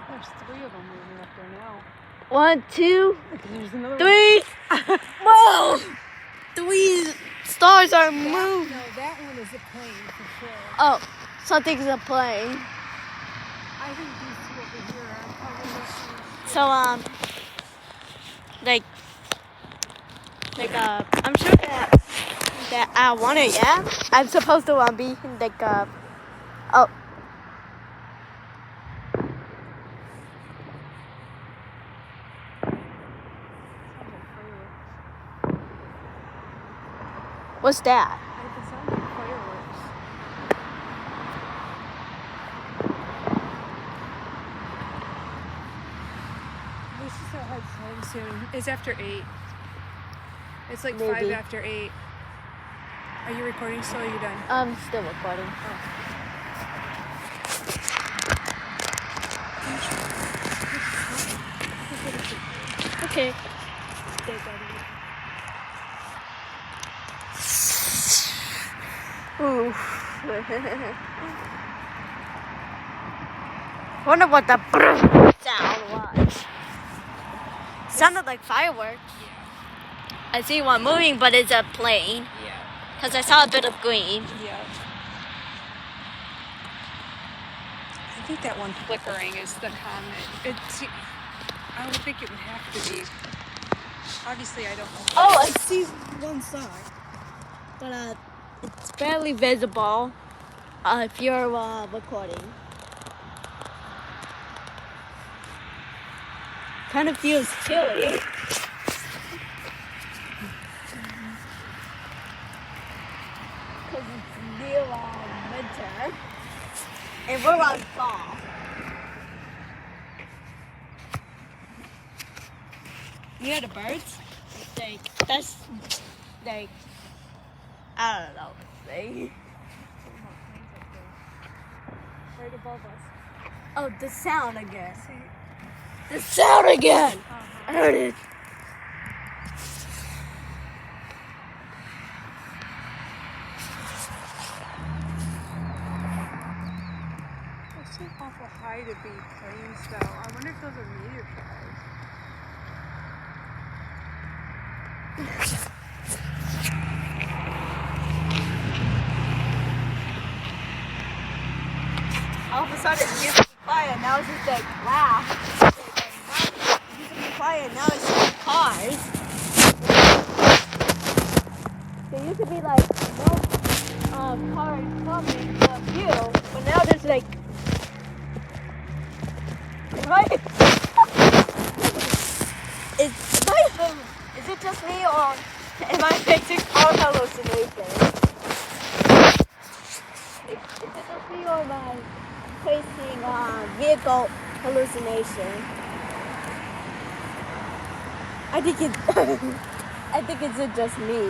There's 3 of them moving up there now. 1, 2, There's another 3. Whoa! 3 stars are moving. No, that one is a plane for sure. Oh, something's a plane. I think these 2 over here are probably So I'm sure that I want it. Yeah, I'm supposed to be oh. What's that? It sounds like fireworks. We should start heading home soon. It's after 8. It's like Maybe. 5 after 8. Are you recording still or are you done? I'm still recording. Okay. Ooh. Wonder what the sound was. Sounded like fireworks. Yeah. I see one moving, but it's a plane. Yeah. Because I saw a bit of green. Yeah. I think that one flickering is the comet. I would think it would have to be. Obviously, I don't know. Oh, I see one side. But it's barely visible if you're recording. Kind of feels chilly. Because it's near winter. And we're on fall. You hear the birds? That's I don't know. Right above us. Oh, the sound again. The sound again! I heard it. It's so awful high to be planes, though. I wonder if those are meteor showers. All of a sudden, it used to be quiet, now it's just like laugh. It used to be quiet, now it's just cars. There used to be like no cars coming to view, but now there's like. Is it just me or am I facing car hallucinations? Is it just me or am I facing vehicle hallucination? I think it's just me.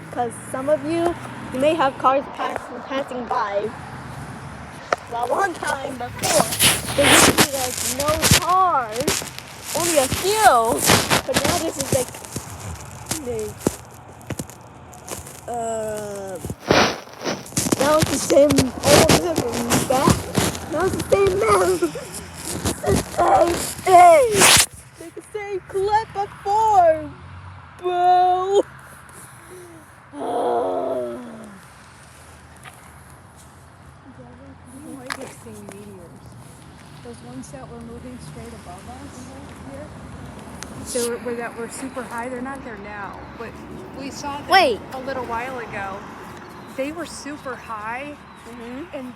Because some of you may have cars passing by. Well, one time before, there used to be like no cars, only a few. But now this is like, now it's the same old memory back. Now it's the same memory. Hey, like the same clip before, bro. Seeing meteors. Those ones that were moving straight above us here. So that were super high. They're not there now, but we saw them a little while ago. They were super high, and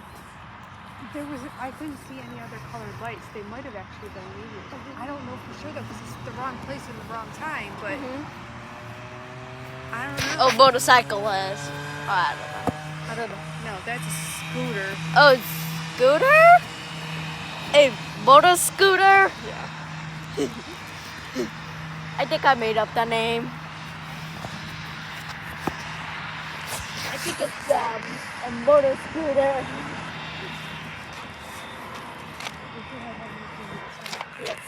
I couldn't see any other colored lights. They might have actually been meteors. I don't know for sure though, because it's the wrong place in the wrong time. But I don't know. Oh, motorcyclist. Oh, I don't know. No, that's a scooter. Oh, scooter? A motor scooter? Yeah. I think I made up the name. I think it's a motor scooter. Yes.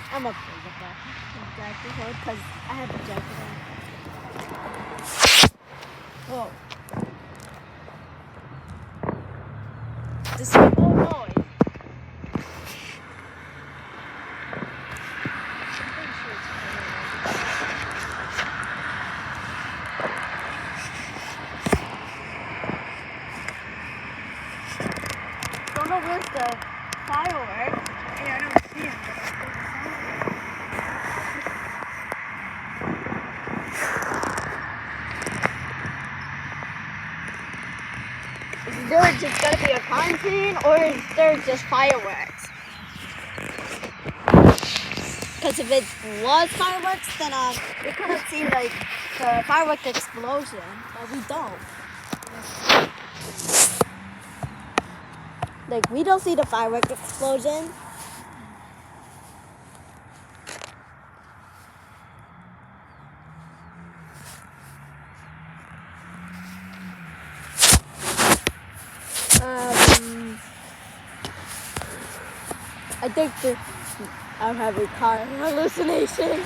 I'm okay with that. Exactly. Because I have a jacket on. Whoa. This is no noise. I'm pretty sure it's Don't know where's the fireworks. yeah, I don't see him, but I heard the sound. Is there just gonna be a crime scene or is there just fireworks? Because if it was fireworks, then we could have seen like the firework explosion, but we don't. Like we don't see the firework explosion. I think I'm having car hallucinations.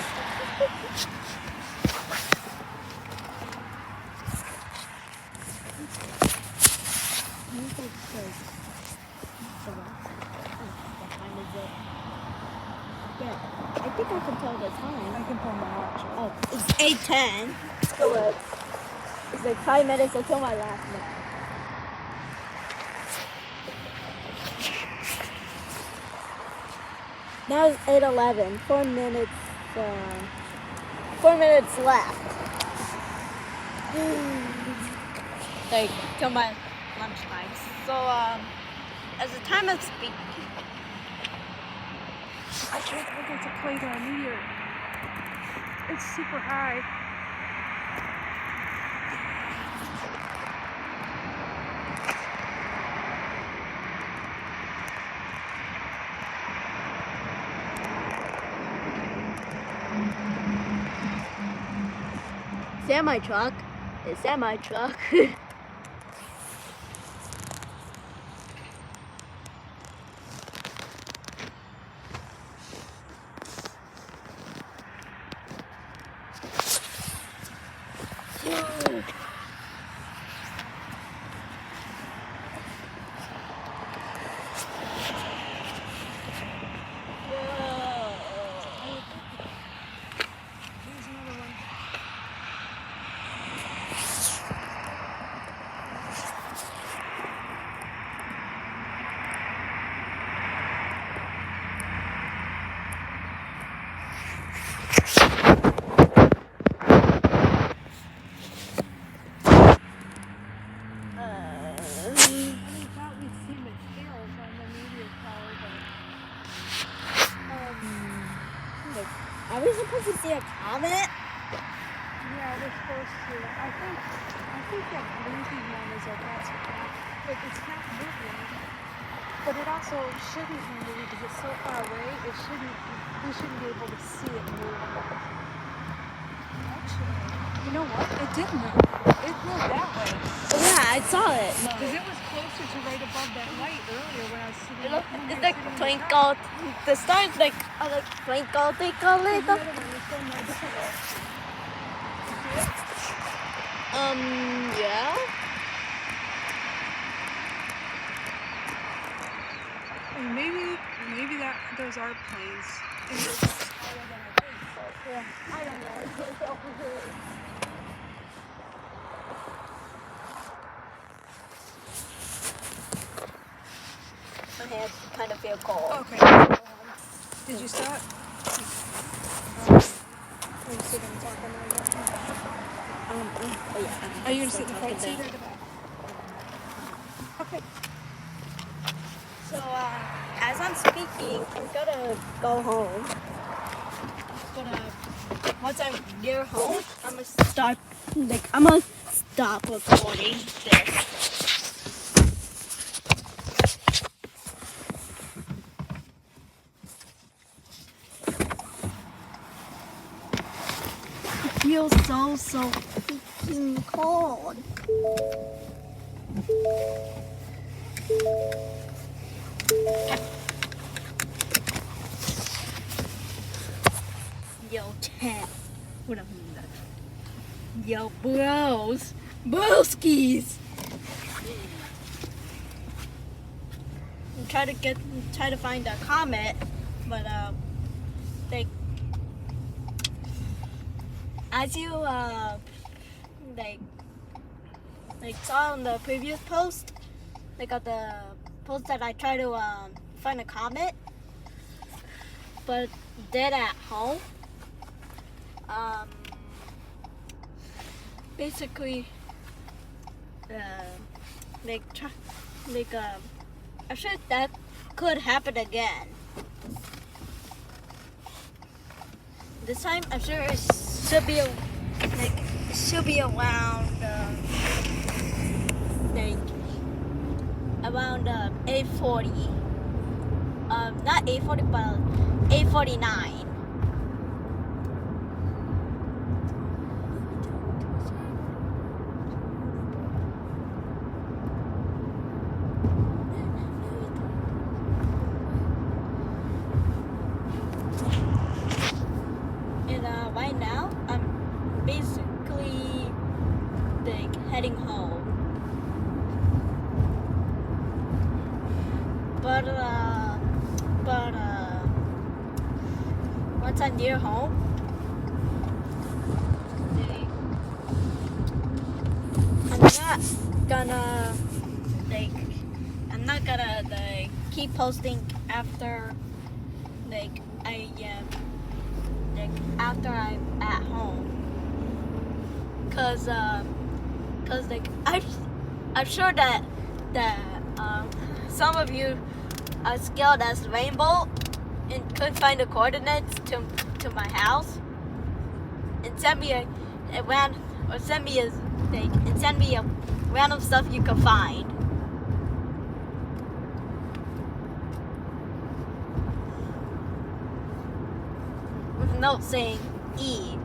Yeah, I think I can tell the time. I can pull my watch up. Oh, it's 8:10. So it's like 5 minutes until my last nap. Now it's 8:11. 4 minutes. 4 minutes left. Like till my lunchtime. So as the time of speaking. I can't forget to play down here. It's super high. Semi truck. A semi truck. Here's another one. I thought we'd seen the tails on the meteor tower, but Are we supposed to see a comet? yeah, we're supposed to. I think that blinking one is our best bet, but it's not moving. But it also shouldn't be moving because it's so far away. We shouldn't be able to see it moving. Actually, you know what? It did move. It moved that way. Yeah, I saw it. Because it was closer to right above that light earlier when I was sitting. It look, when we it's were like sitting in the twinkle. The stars like are like twinkle, twinkle, There's little. another one. It's going right behind it. You see it? Yeah. And maybe those are planes. And it's smaller than I think. Yeah. I don't know. My hands kind of feel cold. Okay. Did you stop? Are you sitting and talking Oh yeah. Are you gonna sit in the front seat or the back? Okay. So as I'm speaking, I'm gonna go home. Once I'm near home, I'm gonna stop recording this. It feels so freaking cold. Yo, chat. What up, yo, bros. Broskies. Try to find a comment, but like as you like saw on the previous post, like on the post that I try to find a comment, but dead at home. Basically, I'm sure that could happen again. This time, I'm sure it should be around around 8:40. Not 8:40, but 8:49. And right now, I'm basically heading home. But once I'm near home, I'm not gonna keep posting after after I'm at home, cause I'm sure that some of you are skilled as Rainbow and couldn't find the coordinates to my house, and send me a random stuff you can find. With a note saying E.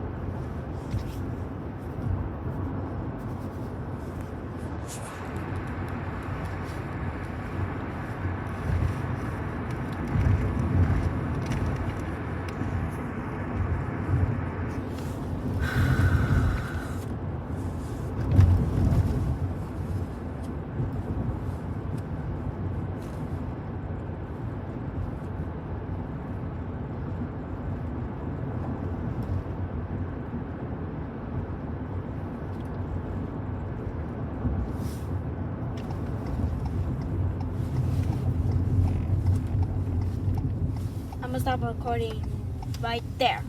I'm gonna stop recording right there.